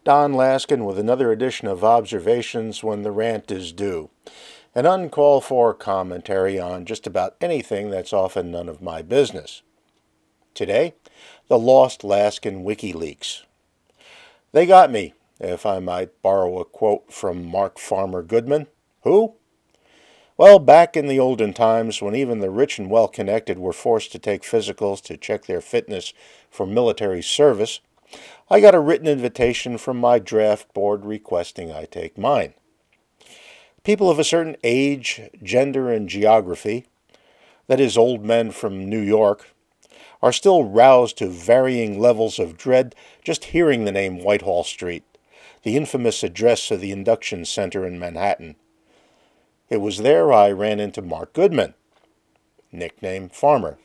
Don Laskin with another edition of Observations When the Rant Is Due. An uncalled for commentary on just about anything that's often none of my business. Today, the lost Laskin WikiLeaks. They got me, if I might borrow a quote from Mark Farmer Goodman. Who? Well, back in the olden times when even the rich and well-connected were forced to take physicals to check their fitness for military service, I got a written invitation from my draft board requesting I take mine. People of a certain age, gender, and geography, that is, old men from New York, are still roused to varying levels of dread just hearing the name Whitehall Street, the infamous address of the induction center in Manhattan. It was there I ran into Mark Goodman, nicknamed Farmer.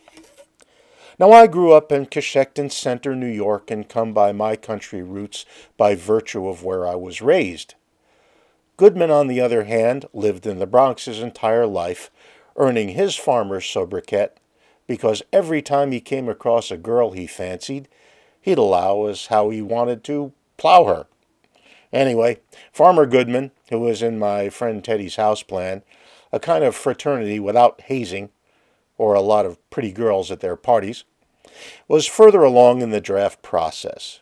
Now, I grew up in Coshocton Center, New York, and come by my country roots by virtue of where I was raised. Goodman, on the other hand, lived in the Bronx his entire life, earning his farmer's sobriquet because every time he came across a girl he fancied, he'd allow as how he wanted to plow her. Anyway, Farmer Goodman, who was in my friend Teddy's house plan, a kind of fraternity without hazing, or a lot of pretty girls at their parties, was further along in the draft process.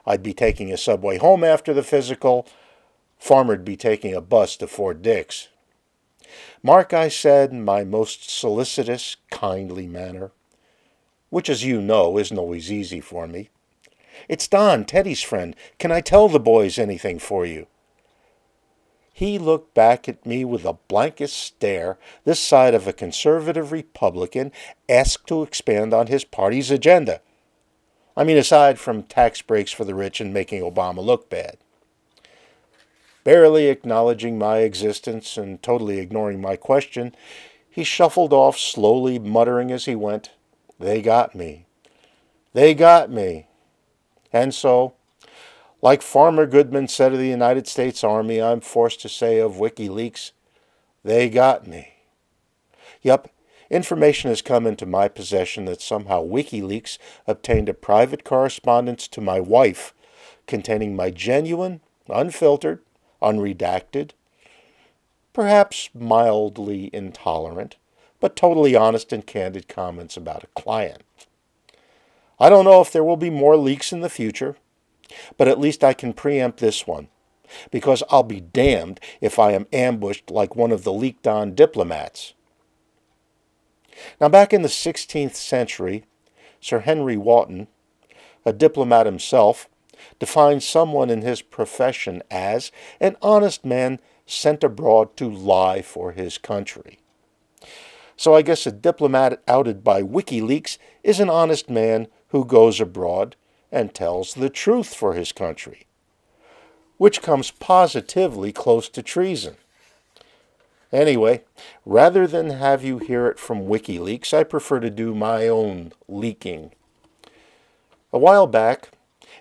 I'd be taking a subway home after the physical. Farmer'd be taking a bus to Fort Dix. Mark, I said in my most solicitous, kindly manner, which, as you know, isn't always easy for me. It's Don, Teddy's friend. Can I tell the boys anything for you? He looked back at me with the blankest stare, this side of a conservative Republican asked to expand on his party's agenda. I mean, aside from tax breaks for the rich and making Obama look bad. Barely acknowledging my existence and totally ignoring my question, he shuffled off, slowly muttering as he went, "They got me. They got me." And so, like Farmer Goodman said of the United States Army, I'm forced to say of WikiLeaks, they got me. Yup, information has come into my possession that somehow WikiLeaks obtained a private correspondence to my wife containing my genuine, unfiltered, unredacted, perhaps mildly intolerant, but totally honest and candid comments about a client. I don't know if there will be more leaks in the future, but at least I can preempt this one, because I'll be damned if I am ambushed like one of the leaked-on diplomats. Now, back in the 16th century, Sir Henry Wotton, a diplomat himself, defined someone in his profession as an honest man sent abroad to lie for his country. So I guess a diplomat outed by WikiLeaks is an honest man who goes abroad and tells the truth for his country, which comes positively close to treason. Anyway, rather than have you hear it from WikiLeaks, I prefer to do my own leaking. A while back,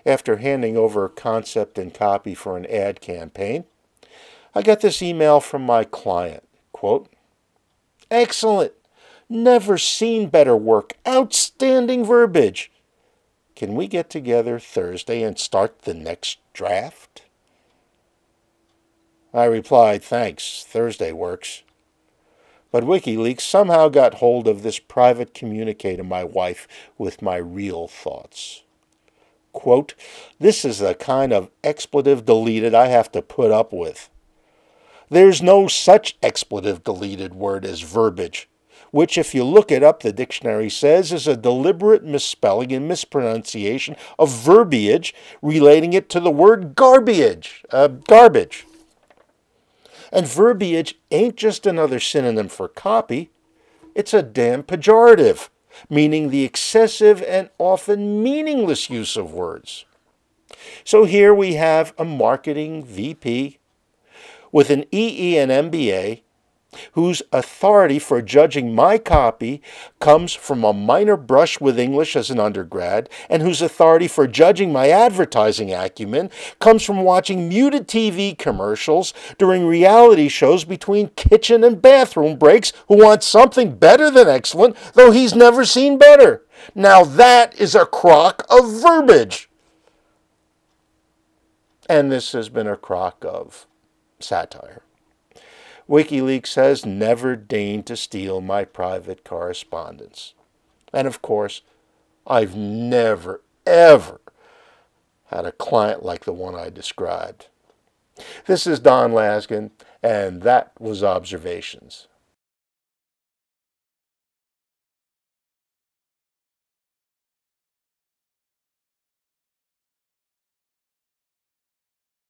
after handing over concept and copy for an ad campaign, I got this email from my client. Quote, "Excellent. Never seen better work. Outstanding verbiage. Can we get together Thursday and start the next draft?" I replied, "Thanks, Thursday works." But WikiLeaks somehow got hold of this private communique to my wife with my real thoughts. Quote, "This is the kind of expletive deleted I have to put up with. There's no such expletive deleted word as verbiage, which, if you look it up, the dictionary says is a deliberate misspelling and mispronunciation of verbiage relating it to the word garbage. And verbiage ain't just another synonym for copy. It's a damn pejorative, meaning the excessive and often meaningless use of words. So here we have a marketing VP with an EE and MBA whose authority for judging my copy comes from a minor brush with English as an undergrad, and whose authority for judging my advertising acumen comes from watching muted TV commercials during reality shows between kitchen and bathroom breaks, who wants something better than excellent, though he's never seen better. Now that is a crock of verbiage. And this has been a crock of satire. WikiLeaks has never deigned to steal my private correspondence. And of course, I've never, ever had a client like the one I described. This is Don Laskin, and that was Observations.